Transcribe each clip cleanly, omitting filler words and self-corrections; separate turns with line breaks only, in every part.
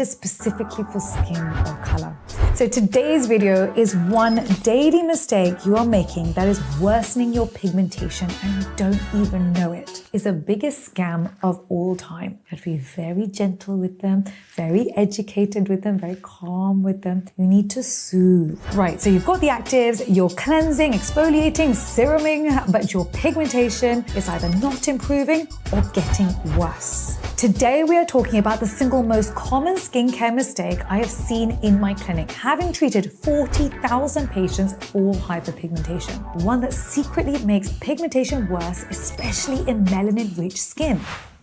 specifically for skin of color. So today's video is one daily mistake you are making that is worsening your pigmentation and you don't even know it. It's the biggest scam of all time. You have to be very gentle with them, very educated with them, very calm with them. You need to soothe. Right, so you've got the actives, you're cleansing, exfoliating, seruming, but your pigmentation is either not improving or getting worse. Today we are talking about the single most common skincare mistake I have seen in my clinic, having treated 40,000 patients for hyperpigmentation. One that secretly makes pigmentation worse, especially in melanin-rich skin.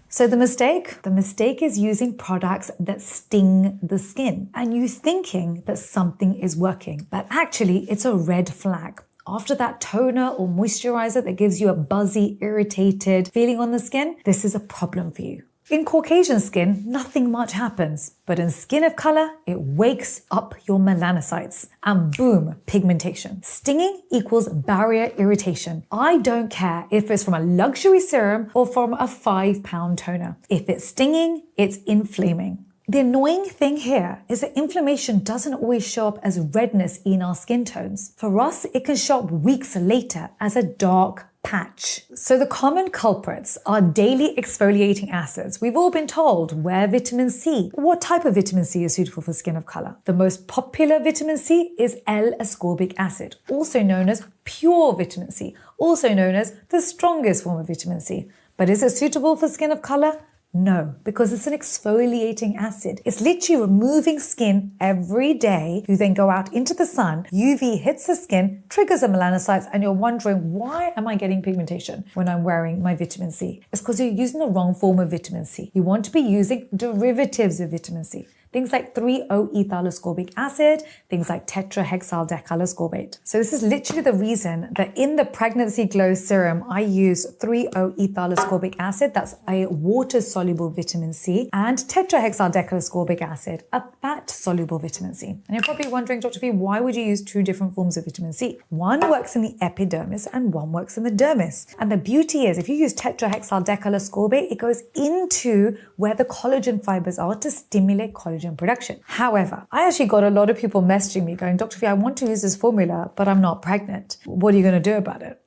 So the mistake is using products that sting the skin and you thinking that something is working, but actually it's a red flag. After that toner or moisturizer that gives you a buzzy, irritated feeling on the skin, this is a problem for you. In Caucasian skin, nothing much happens, but in skin of color, it wakes up your melanocytes and boom, pigmentation. Stinging equals barrier irritation. I don't care if it's from a luxury serum or from a 5-pound toner. If it's stinging, it's inflaming. The annoying thing here is that inflammation doesn't always show up as redness in our skin tones. For us, it can show up weeks later as a dark patch. So the common culprits are daily exfoliating acids. We've all been told, wear vitamin C. What type of vitamin C is suitable for skin of color? The most popular vitamin C is L-ascorbic acid, also known as pure vitamin C, also known as the strongest form of vitamin C. But is it suitable for skin of color? No, because it's an exfoliating acid. It's literally removing skin every day. You then go out into the sun, UV hits the skin, triggers the melanocytes, and you're wondering, why am I getting pigmentation when I'm wearing my vitamin C? It's because you're using the wrong form of vitamin C. You want to be using derivatives of vitamin C. Things like 3-O-ethyl-ascorbic acid, things like tetrahexyldecylascorbate. So this is literally the reason that in the Pregnancy Glow Serum, I use 3-O-ethyl-ascorbic acid, that's a water-soluble vitamin C, and tetrahexyldecylascorbic acid, a fat-soluble vitamin C. And you're probably wondering, Dr. V, why would you use two different forms of vitamin C? One works in the epidermis and one works in the dermis. And the beauty is, if you use tetrahexyldecylascorbate, it goes into where the collagen fibers are to stimulate collagen production. However, I actually got a lot of people messaging me going, Dr. V, I want to use this formula, but I'm not pregnant. What are you going to do about it?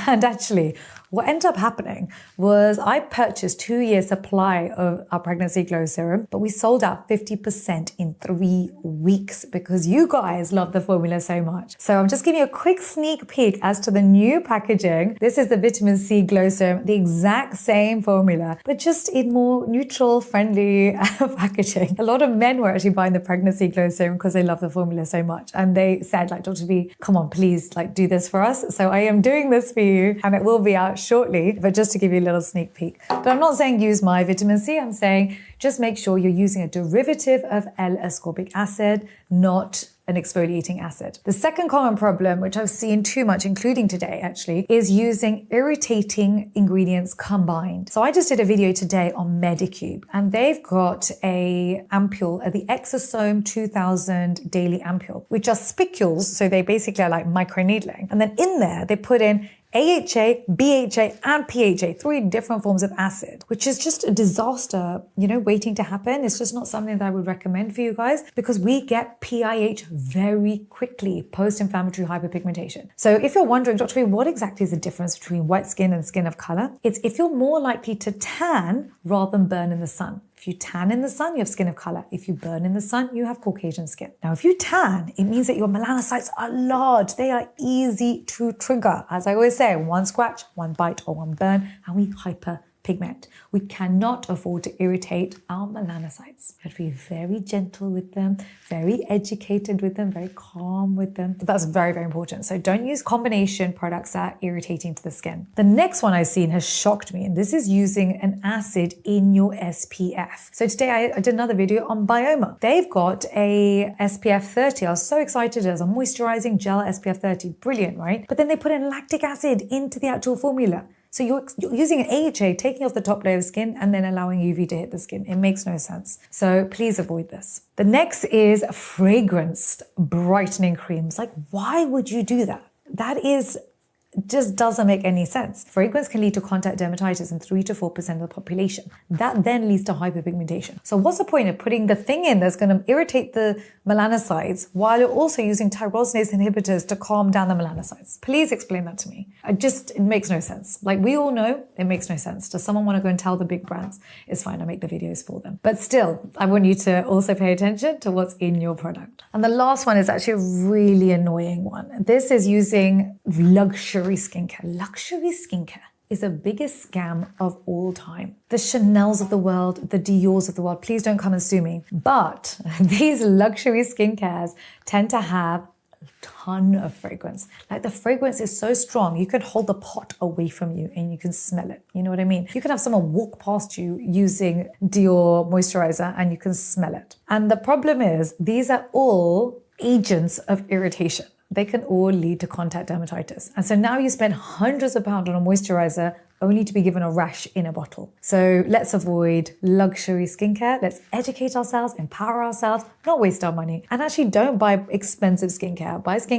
And actually, what ended up happening was I purchased 2-year supply of our Pregnancy Glow Serum, but we sold out 50% in 3 weeks because you guys love the formula so much. So I'm just giving you a quick sneak peek as to the new packaging. This is the Vitamin C Glow Serum, the exact same formula, but just in more neutral, friendly packaging. A lot of men were actually buying the Pregnancy Glow Serum because they love the formula so much. And they said, like, Dr. V, come on, please, like, do this for us. So I am doing this for you and it will be out shortly, but just to give you a little sneak peek. But I'm not saying use my vitamin C, I'm saying just make sure you're using a derivative of L-ascorbic acid, not an exfoliating acid. The second common problem, which I've seen too much, including today actually, is using irritating ingredients combined. So I just did a video today on Medicube and they've got a ampule, the Exosome 2000 Daily Ampule, which are spicules. So they basically are like microneedling. And then in there, they put in AHA, BHA, and PHA, 3 different forms of acid, which is just a disaster, waiting to happen. It's just not something that I would recommend for you guys because we get PIH very quickly post-inflammatory hyperpigmentation. So if you're wondering, Dr. V, what exactly is the difference between white skin and skin of color? It's if you're more likely to tan rather than burn in the sun. If you tan in the sun, you have skin of color. If you burn in the sun, you have Caucasian skin. Now, if you tan, it means that your melanocytes are large. They are easy to trigger. As I always say, one scratch, one bite, or one burn, and we hyperpigment. We cannot afford to irritate our melanocytes. You have to be very gentle with them, very educated with them, very calm with them. That's very, very important. So don't use combination products that are irritating to the skin. The next one I've seen has shocked me, and this is using an acid in your SPF. So today I did another video on Bioma. They've got a SPF 30. I was so excited as a moisturizing gel SPF 30. Brilliant, right? But then they put in lactic acid into the actual formula. So you're using an AHA, taking off the top layer of skin and then allowing UV to hit the skin. It makes no sense. So please avoid this. The next is fragranced brightening creams. Like, why would you do that? That is just doesn't make any sense. Fragrance can lead to contact dermatitis in 3 to 4% of the population. That then leads to hyperpigmentation. So what's the point of putting the thing in that's going to irritate the melanocytes while you're also using tyrosinase inhibitors to calm down the melanocytes? Please explain that to me. It makes no sense. Like we all know, it makes no sense. Does someone want to go and tell the big brands? It's fine, I make the videos for them. But still, I want you to also pay attention to what's in your product. And the last one is actually a really annoying one. This is using luxury skincare. Luxury skincare is the biggest scam of all time. The Chanels of the world, the Diors of the world, please don't come and sue me. But these luxury skincares tend to have a ton of fragrance. Like the fragrance is so strong, you can hold the pot away from you and you can smell it. You know what I mean? You can have someone walk past you using Dior moisturizer and you can smell it. And the problem is these are all agents of irritation. They can all lead to contact dermatitis. And so now you spend hundreds of pounds on a moisturizer only to be given a rash in a bottle. So let's avoid luxury skincare. Let's educate ourselves, empower ourselves, not waste our money. And actually don't buy expensive skincare. Buy skincare